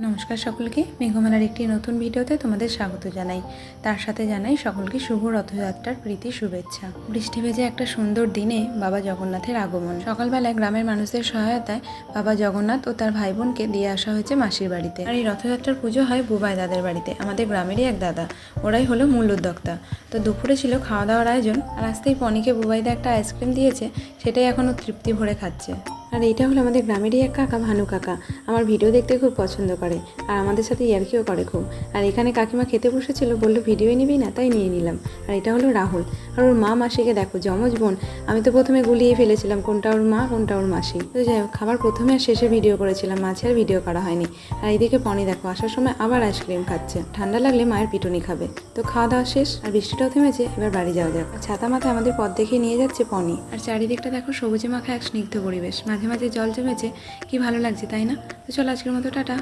নমস্কার সকলকে, মেঘমালার একটি নতুন ভিডিওতে তোমাদের স্বাগত জানাই। তার সাথে জানাই সকলকে শুভ রথযাত্রার প্রীতি শুভেচ্ছা। বৃষ্টি ভেজে একটা সুন্দর দিনে বাবা জগন্নাথের আগমন। সকালবেলায় গ্রামের মানুষদের সহায়তায় বাবা জগন্নাথ ও তার ভাই বোনকে দিয়ে আসা হয়েছে মাসির বাড়িতে। আর এই রথযাত্রার পুজো হয় বুবাই দাদের বাড়িতে, আমাদের গ্রামেরই এক দাদা। ওরাই হলো মূল উদ্যোক্তা। তো দুপুরে ছিল খাওয়া দাওয়ার আয়োজন, আর আসতেই পনিকে বুবাইদা একটা আইসক্রিম দিয়েছে, সেটাই এখনও তৃপ্তি ভরে খাচ্ছে। আর এইটা হলো আমাদের গ্রামেরই এক কাকা, ভানু কাকা। আমার ভিডিও দেখতে খুব পছন্দ করে আর আমাদের সাথে ইয়ার্কিও করে খুব। আর এখানে কাকিমা খেতে বসেছিল, বললো ভিডিওই নিবি না, তাই নিয়ে নিলাম। আর এটা হলো রাহুল, আর ওর মা মাসিকে দেখো, যমজ বোন। আমি তো প্রথমে গুলিয়ে ফেলেছিলাম কোনটা ওর মা কোনটা ওর মাসি। তো যাই হোক, খাবার প্রথমে আর শেষে ভিডিও করেছিলাম, মাঝে আর ভিডিও করা হয়নি। আর এইদিকে পনি দেখো আসার সময় আবার আইসক্রিম খাচ্ছে, ঠান্ডা লাগলে মায়ের পিটুনি খাবে। তো খাওয়া দাওয়া শেষ, আর বৃষ্টিটাও থেমেছে, এবার বাড়ি যাওয়া যাক। ছাতা মাথায় আমাদের পথ দেখে নিয়ে যাচ্ছে পনি। আর চারিদিকটা দেখো সবুজে মাখা এক স্নিগ্ধ পরিবেশ, মাঝে মাঝে জল জমেছে, কি ভালো লাগছে তাই না? তো চলো আজকের মতো টাটা।